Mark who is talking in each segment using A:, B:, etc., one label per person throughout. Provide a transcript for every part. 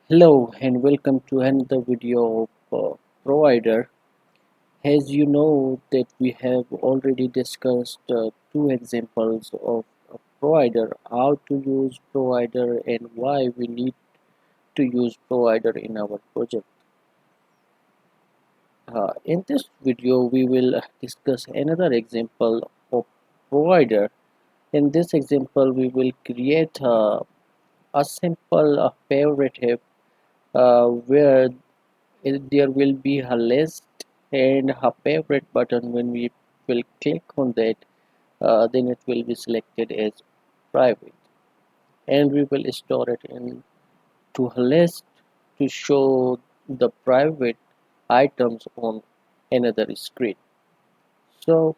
A: Hello and welcome to another video of provider. As you know that we have already discussed two examples of a provider, how to use provider and why we need to use provider in our project. In this video we will discuss another example of provider. In this example we will create a simple favorite app where there will be a list and a favorite button. When we will click on that, then it will be selected as private, and we will store it into a list to show the private items on another screen. So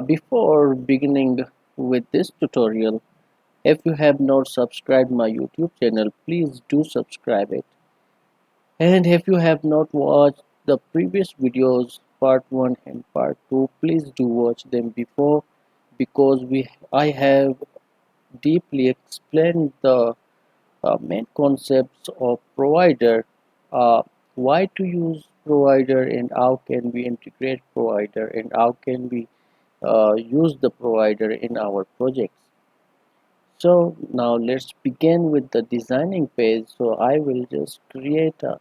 A: before beginning with this tutorial, if you have not subscribed my YouTube channel, please do subscribe it. And if you have not watched the previous videos, part 1 and part 2, please do watch them before, because I have deeply explained the main concepts of provider, uh, why to use provider and how can we integrate provider and how can we use the provider in our projects. So now let's begin with the designing phase. So I will just create a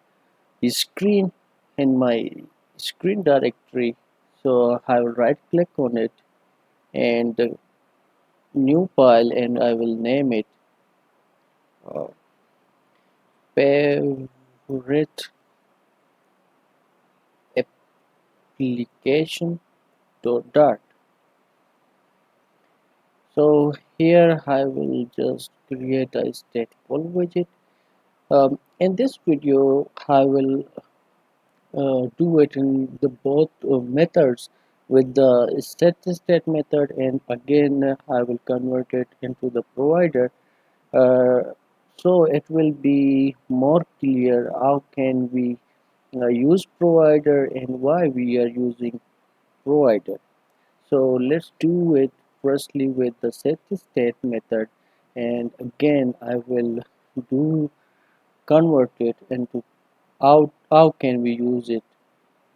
A: screen in my screen directory. So I will right click on it and new file, and I will name it uh, favorite application dart. So here I will just create a stateful widget. In this video I will do it in the both methods, with the setState method, and again I will convert it into the provider, uh, so it will be more clear how can we use provider and why we are using provider. So let's do it firstly with the setState method, and again I will do convert it into how can we use it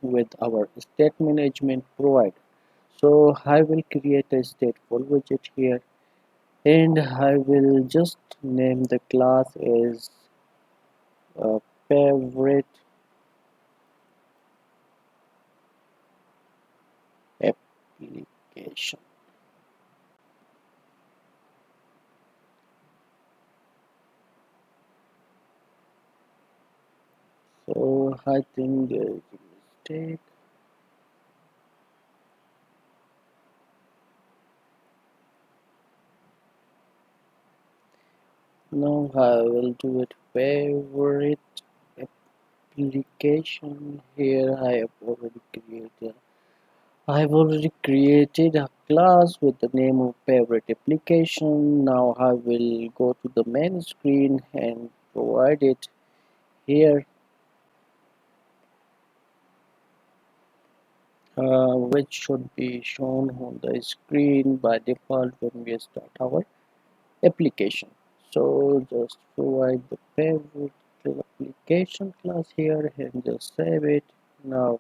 A: with our state management provider. So I will create a stateful widget here, and I will just name the class as favorite application. So I think there is a mistake. Now I will do it favorite application. Here I have already created a class with the name of favorite application. Now I will go to the main screen and provide it here, which should be shown on the screen by default when we start our application. So just provide the favorite application class here and just save it. Now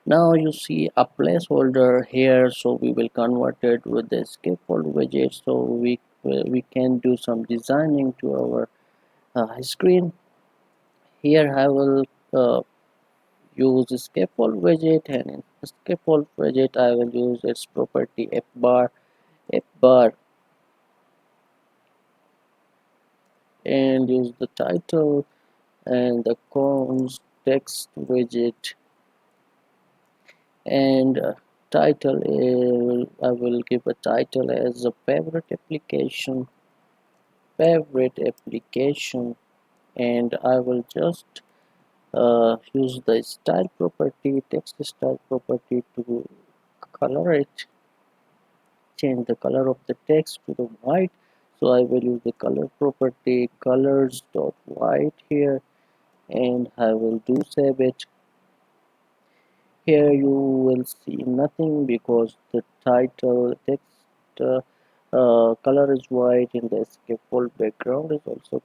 A: Now you see a placeholder here, so we will convert it with the scaffold widget, so we can do some designing to our screen. Here I will use the scaffold widget, and in the scaffold widget I will use its property app bar, and use the title and the cons text widget, and title I will give a title as a favorite application, and I will just use the style property, text style property, to color it, change the color of the text to the white, So I will use the color property colors dot white here, and I will do save it. Here you will see nothing because the title text color is white and the scaffold background is also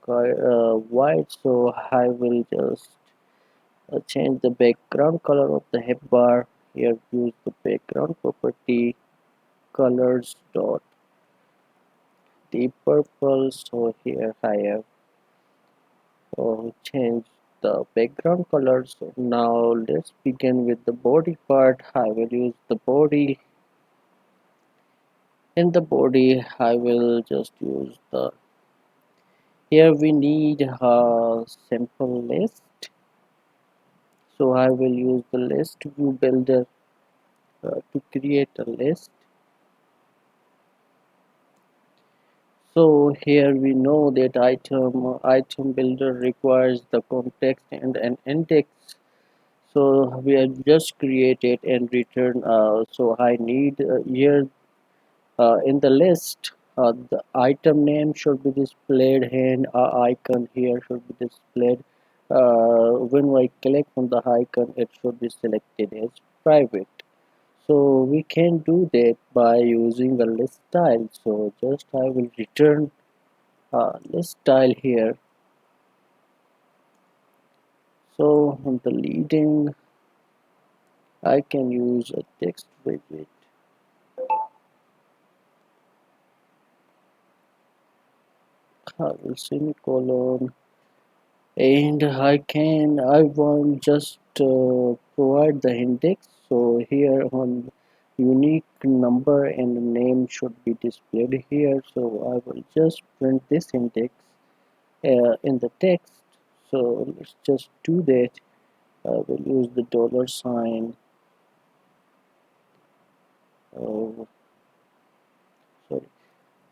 A: white. So I will just change the background color of the head bar. Here use the background property colors dot deep purple. So here I have change the background color. So now let's begin with the body part. I will use the body. In the body I will just use the, here we need a simple list, so I will use the list view builder to create a list. So here we know that item builder requires the context and an index. So we have just created and return. So I need here in the list the item name should be displayed and icon here should be displayed. When I click on the icon, it should be selected as private. So we can do that by using a list style. So just I will return list style here. So on the leading I can use a text widget. I will semicolon, and I want just provide the index. So here on unique number and name should be displayed here. So I will just print this index in the text. So let's just do that. I will use the dollar sign, uh, sorry,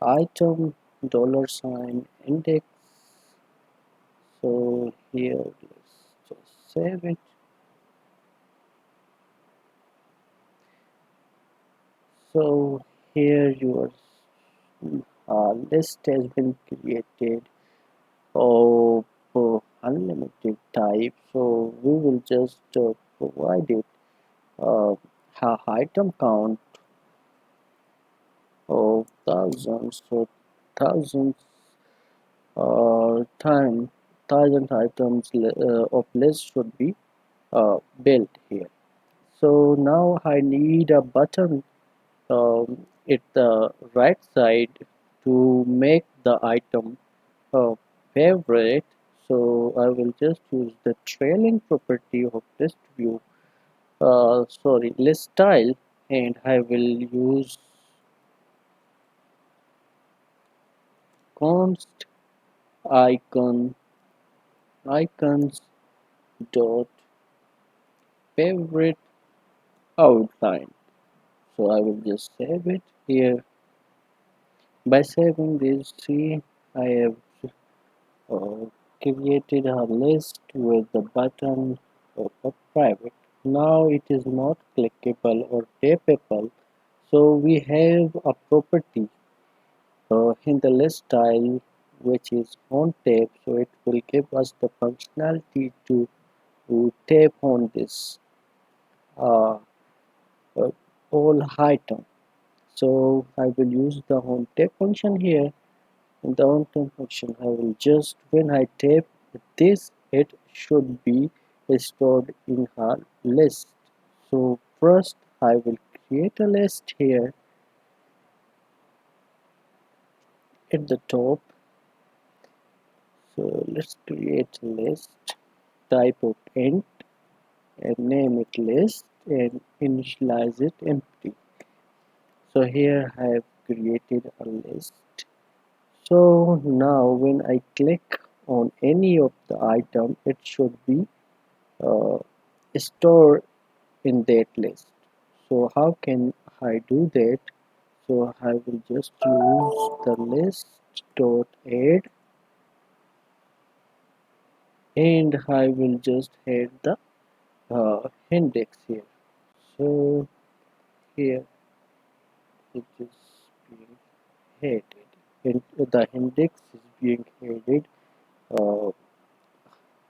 A: item dollar sign index. So here let's just save it. So here your list has been created of unlimited type. So we will just provide it uh, item count of thousands. So thousands time thousand items of list should be built here. So now I need a button at the right side to make the item favorite. So I will just use the trailing property of list view, sorry, list style, and I will use const icon icons dot favorite outline. So I will just save it here. By saving this, see, I have uh, created a list with the button of a private. Now it is not clickable or tappable. So we have a property in the list style which is on tap. So it will give us the functionality to tap on this uh, uh, all item. So I will use the on tap function here. In the on tap function, I will just when I tap this, it should be stored in a list. So first I will create a list here at the top. So let's create a list, type of int and name it list and initialize it empty. So here I have created a list. So now when I click on any of the item, it should be uh, stored in that list. So how can I do that? So I will just use the list dot add, and I will just add the index here. So here it is being added. the index is being added uh,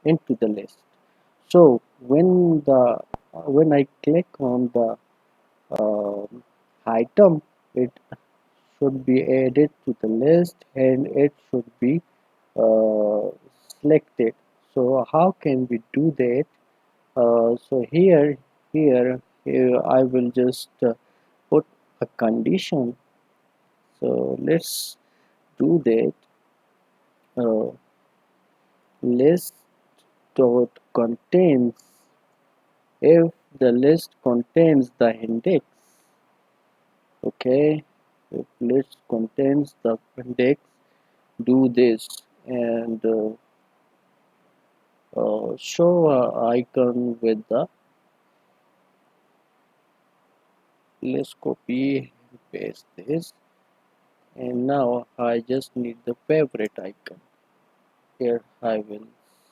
A: into the list. So when I click on the item, it should be added to the list and it should be uh, selected. So how can we do that? So here I will just put a condition. So let's do that. Uh, list dot contains, if the list contains the index, okay, if list contains the index, do this and show a icon with the, let's copy and paste this, and now I just need the favorite icon. Here I will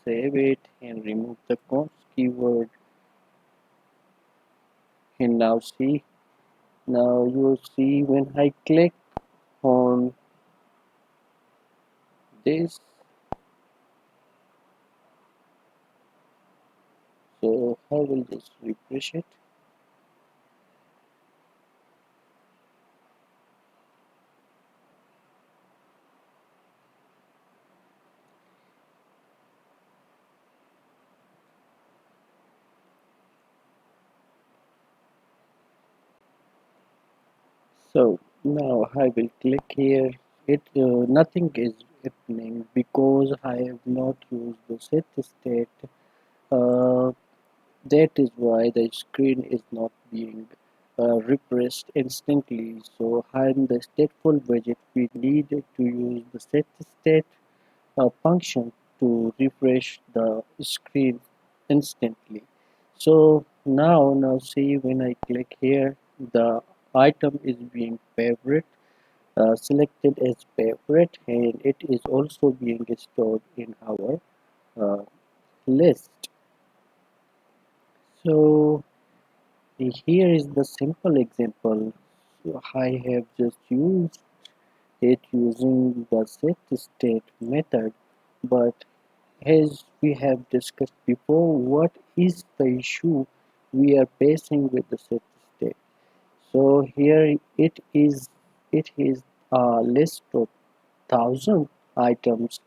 A: save it and remove the const keyword, and now you see when I click on this, so I will just refresh it. So now I will click here. It nothing is happening because I have not used the set state. Uh, that is why the screen is not being refreshed instantly. So in the stateful widget, we need to use the set state function to refresh the screen instantly. So now see when I click here, the item is being favorite selected as favorite, and it is also being stored in our uh, list. So here is the simple example. So I have just used it using the setState method, but as we have discussed before, what is the issue we are facing with the setState? So here it is a list of 1,000 items.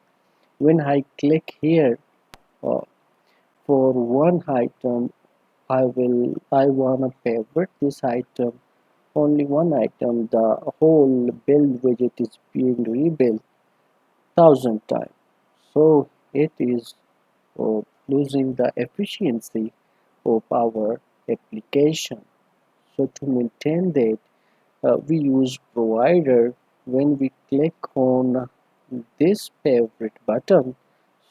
A: When I click here uh, for one item, I wanna favorite this item, only one item. The whole build widget is being rebuilt 1,000 times. So it is losing the efficiency of our application. So to maintain that, we use provider when we click on this favorite button.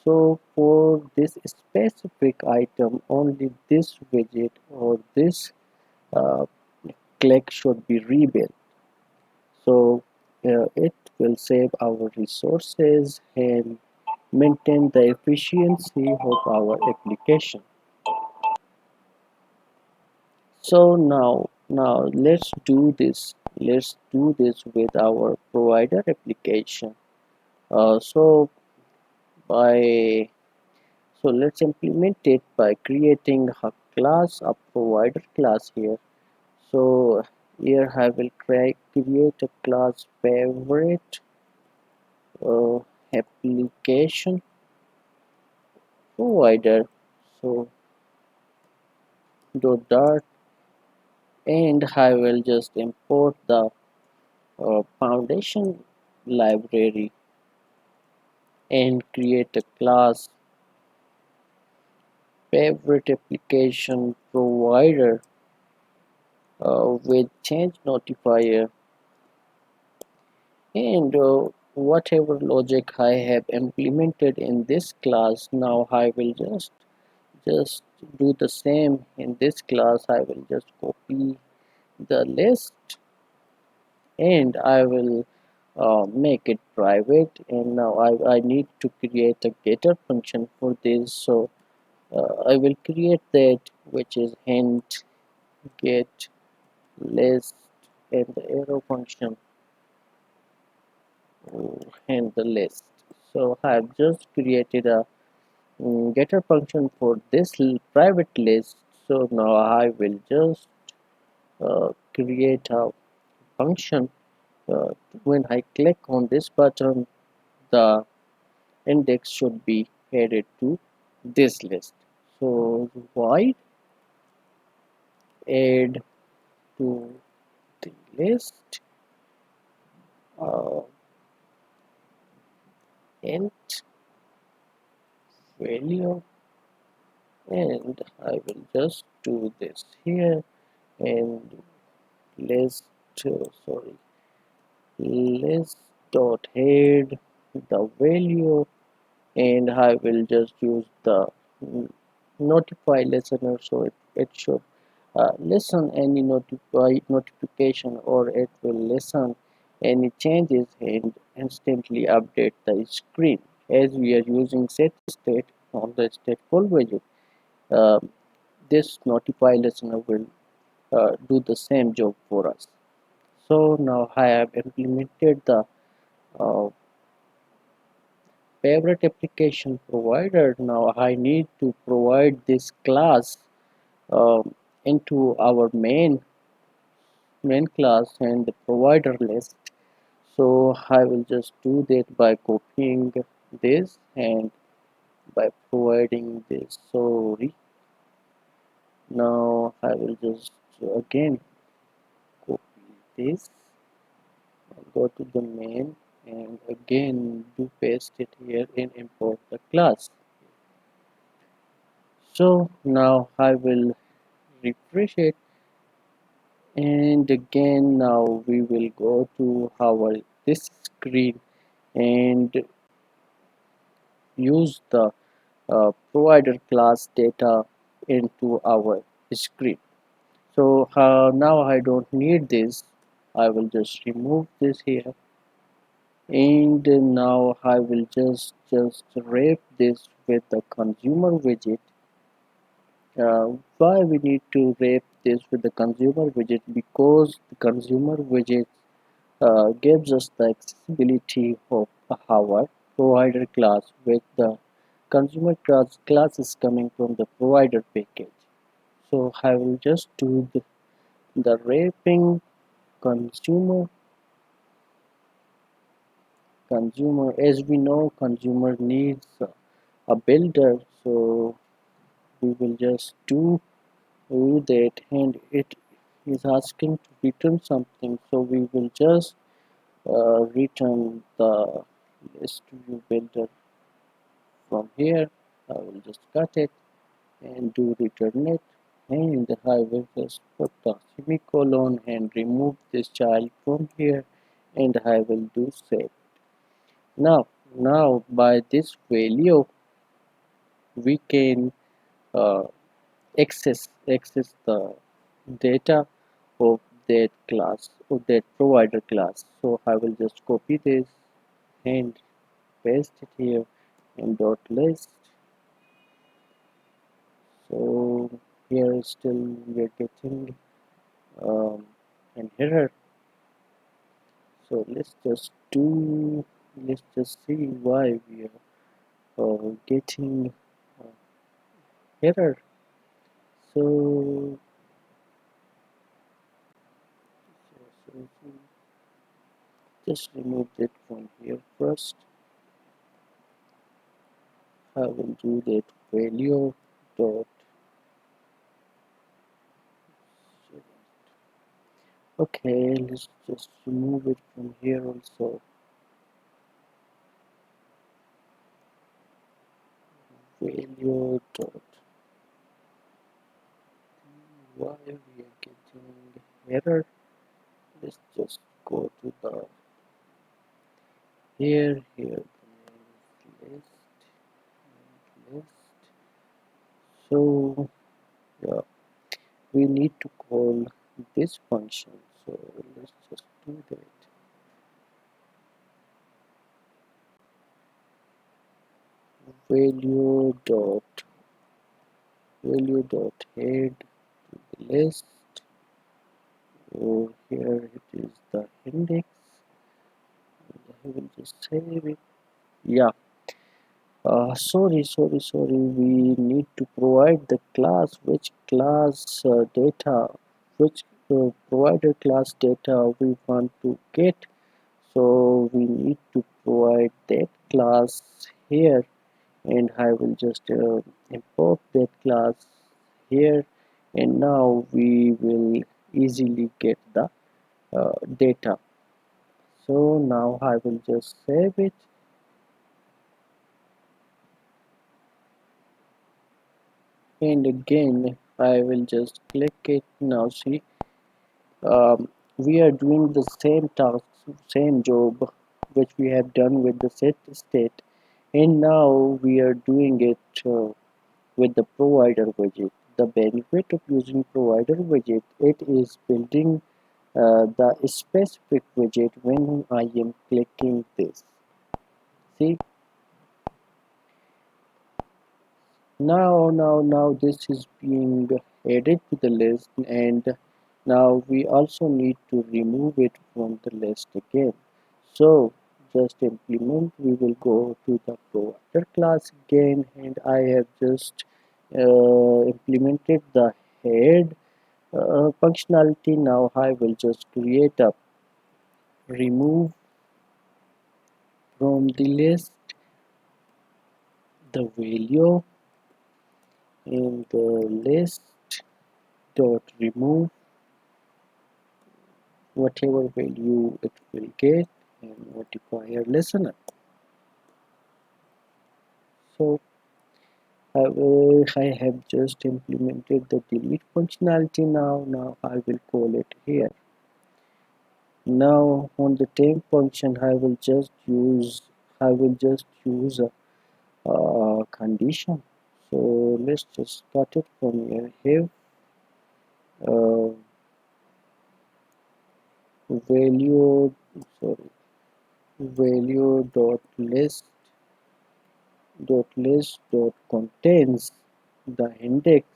A: So for this specific item, only this widget or this uh, click should be rebuilt. So it will save our resources and maintain the efficiency of our application. So now let's do this with our provider application. So by so let's implement it by creating a class, a provider class here. So here I will create a class favorite uh, application provider. So dot and I will just import the foundation library and create a class favorite application provider with change notifier, and whatever logic I have implemented in this class, now I will just do the same in this class. I will just copy the list and I will make it private, and now I need to create a getter function for this. So I will create that, which is hint get, list, and the arrow function. and the list. So I've just created a getter function for this private list. So now I will just create a function. When I click on this button, the index should be added to this list. So void add to the list uh, int value, and I will just do this here, and list sorry, list dot head the value, and I will just use the notify listener, so it should listen any notification, or it will listen any changes and instantly update the screen. As we are using setState on the stateful value, uh, this notify listener will do the same job for us. So now I have implemented the uh, favorite application provider. Now I need to provide this class into our main class and the provider list. So I will just do that by copying this and by providing this. Sorry, now I will just again copy this, go to the main, and again do paste it here and import the class. So now I will refresh it, and again now we will go to our this screen and use the provider class data into our screen. So now I don't need this. I will just remove this here, and now I will just wrap this with the consumer widget. Why we need to wrap this with the consumer widget? Because the consumer widget gives us the accessibility of our provider class, with the consumer class is coming from the provider package. So I will just do the wrapping consumer. As we know, consumer needs a builder, so we will just do that, and it is asking to return something, so we will just return the list view builder from here. I will just cut it and do return it, and I will just put the semicolon and remove this child from here, and I will do save. Now by this value we can uh, access the data of that class, of that provider class. So I will just copy this and paste it here in dot list. So here still we are getting an error. So let's just see why we are getting error. So, so just remove it from here first. I will do that value dot. Okay, let's just remove it from here also. Value dot. Why we are getting error? Let's just go to the here the list list. So yeah, we need to call this function. So let's just do that. Value dot head to the list. So here it is the index. I will just save it. Yeah. Sorry. We need to provide the class, which class data, which provider class data we want to get. So we need to provide that class here, and I will just import that class here, and now we will easily get the data. So now I will just save it, and again I will just click it. Now see, we are doing the same task, same job which we have done with the set state, and now we are doing it with the provider widget. The benefit of using provider widget, it is building the specific widget when I am clicking this. See, now this is being added to the list, and now we also need to remove it from the list again. So just implement, we will go to the provider class again, and I have just implemented the head functionality. Now I will just create a remove from the list the value in the list dot remove whatever value it will get and notify a listener. So I have just implemented the delete functionality. Now I will call it here. Now on the temp function I will just use a condition. So let's just start it from here. Have uh, value sorry value dot list dot contains the index.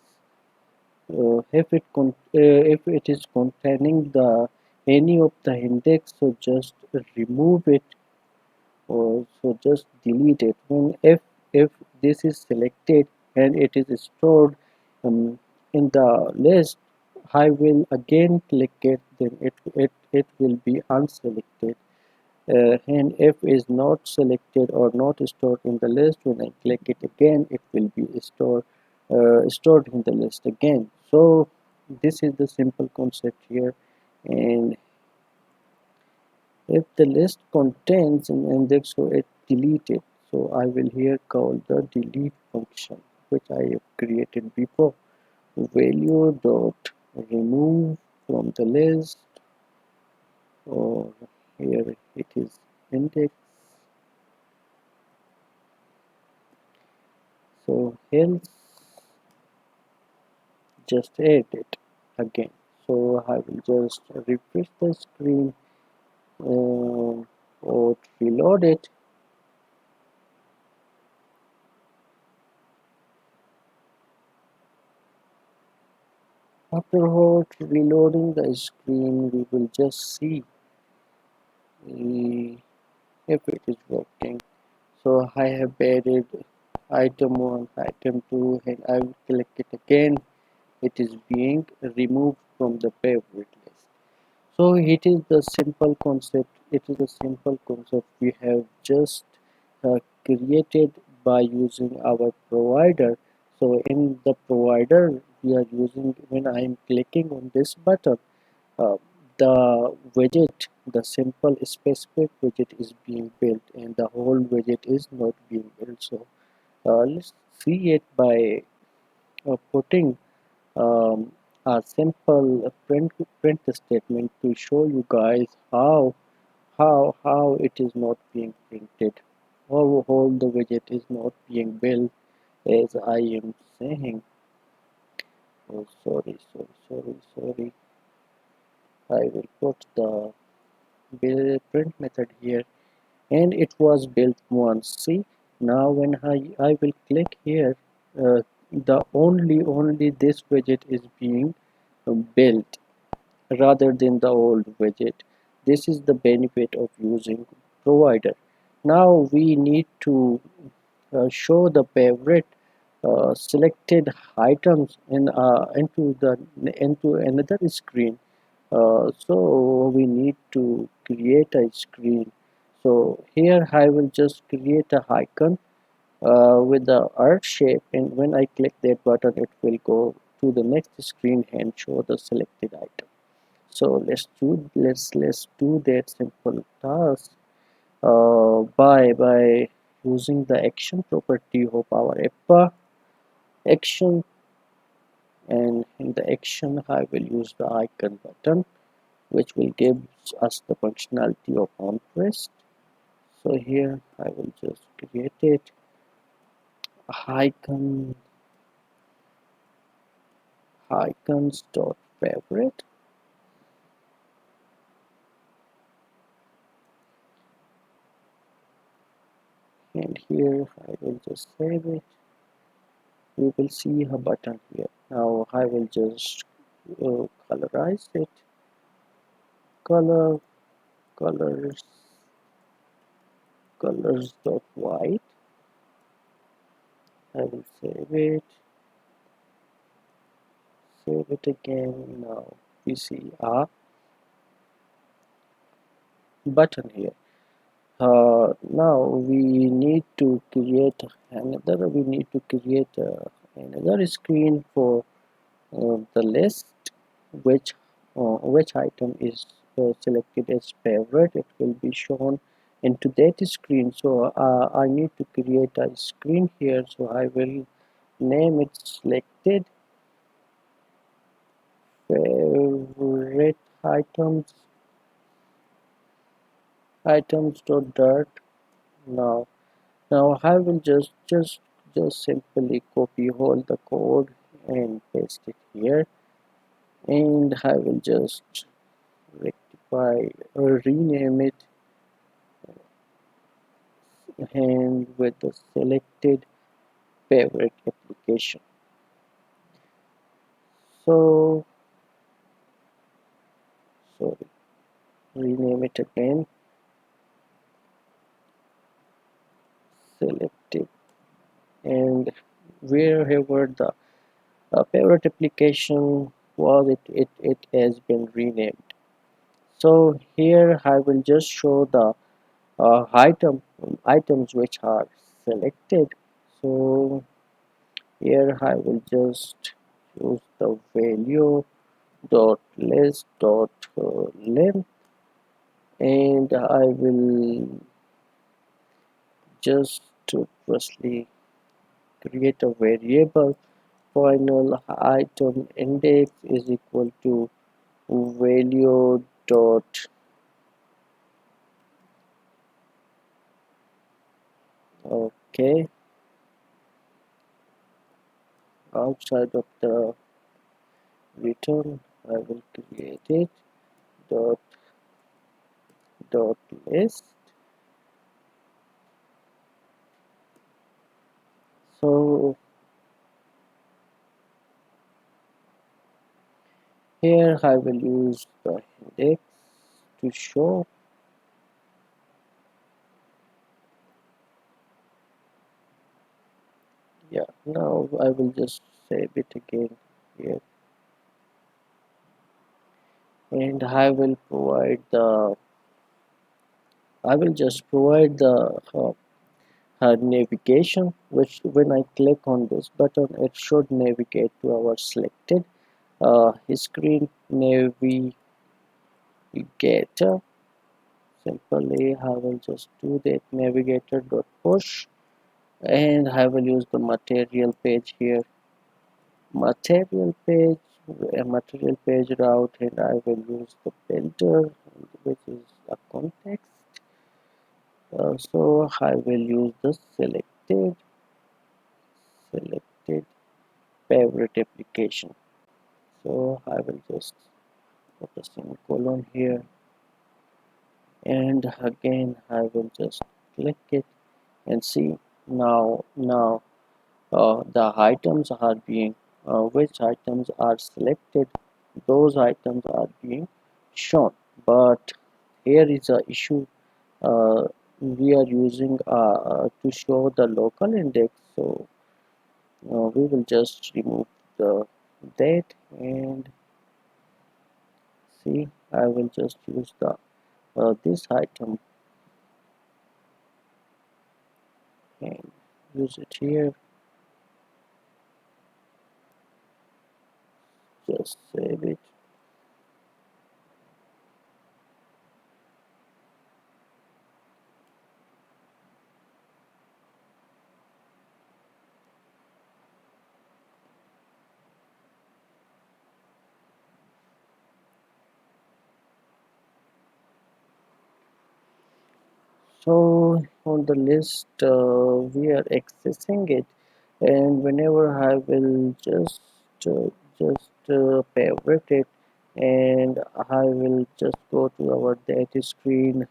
A: If it is containing the any of the index, so just remove it, or so just delete it. When if this is selected and it is stored in the list, I will again click it, then it will be unselected. And if is not selected or not stored in the list, when I click it again, it will be stored in the list again. So this is the simple concept here. And if the list contains an index, so it deleted. So I will here call the delete function, which I have created before. Value dot remove from the list, or here it is index. So else just add it again. So I will just refresh the screen or reload it. After hot reloading the screen, we will just see if it is working. So I have added item 1, item 2, and I will click it again. It is being removed from the favorite list. So it is the simple concept. It is a simple concept we have just created by using our provider. So in the provider, we are using, when I am clicking on this button, uh, the widget, the simple specific widget is being built, and the whole widget is not being built. So let's see it by putting a simple print statement to show you guys how it is not being printed. How the widget is not being built, as I am saying. Oh, sorry. I will put the print method here, and it was built once. See, now when I will click here, the only this widget is being built rather than the old widget. This is the benefit of using provider. Now we need to show the favorite selected items into another screen. So we need to create a screen. So here I will just create a icon with the earth shape, and when I click that button it will go to the next screen and show the selected item. So let's do that simple task by using the action property of our app action, and in the action I will use the icon button, which will give us the functionality of on press. So here I will just create it, icon icons dot favorite, and here I will just save it. We will see a button here. Now I will just colorize it, color colors colors dot white. I will save it again. Now we see a button here. Now we need to create another screen for the list, which which item is selected as favorite. It will be shown into that screen. So I need to create a screen here, so I will name it selected favorite items dot dirt. Now I will just simply copy all the code and paste it here, and I will just rectify or rename it and with the selected favorite application. So sorry, rename it again, selected, and wherever the favorite application was, it has been renamed. So here I will just show the items which are selected. So here I will just use the value dot list dot length, and I will just to firstly create a variable. Final item index is equal to value dot okay, outside of the return I will create it dot list. So here I will use the index to show. Yeah, now I will just save it again here, and I will just provide the navigation, which when I click on this button it should navigate to our selected screen navigator. Simply I will just do that navigator dot push, and I will use the material page here, material page material page route, and I will use the filter, which is a context. So I will use the selected favorite application. So I will just put a semicolon here, and again I will just click it and see. Now the items are being which items are selected, those items are being shown. But here is a issue. uh, we are using to show the local index. So we will just remove the date and see. I will just use the this item and use it here. Just save it. So on the list we are accessing it, and whenever I will favorite it, and I will just go to our data screen.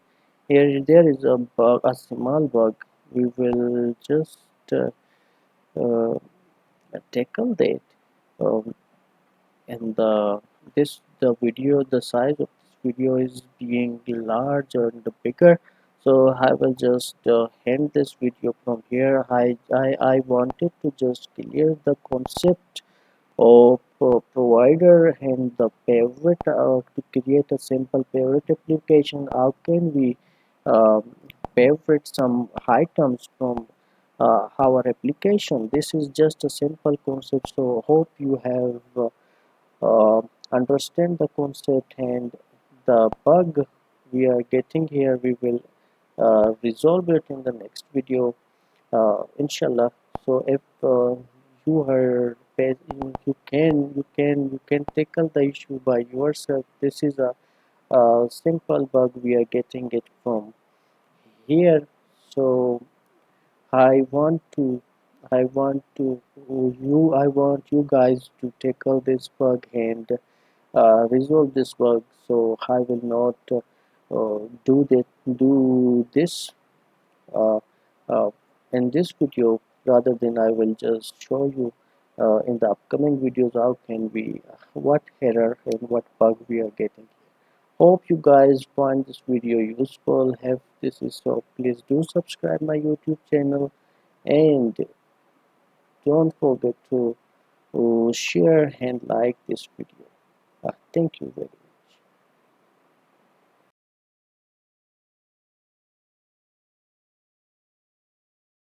A: Here there is a bug, a small bug. We will just uh, uh, tackle that. Um, and the video, the size of this video is being larger and bigger, so I will just end this video from here. I wanted to just clear the concept of provider and the favorite, to create a simple favorite application. How can we um, favorite some items from our application? This is just a simple concept, so hope you have uh, understand the concept, and the bug we are getting here, we will resolve it in the next video, inshallah. So if you are you can tackle the issue by yourself. This is a simple bug, we are getting it from here. So I want to I want you guys to tackle this bug and resolve this bug. So I will not do this uh, uh, in this video. Rather than I will just show you in the upcoming videos how can we what error and what bug we are getting. Hope you guys find this video useful. Have this is so, please do subscribe my YouTube channel, and don't forget to share and like this video. Thank you very much.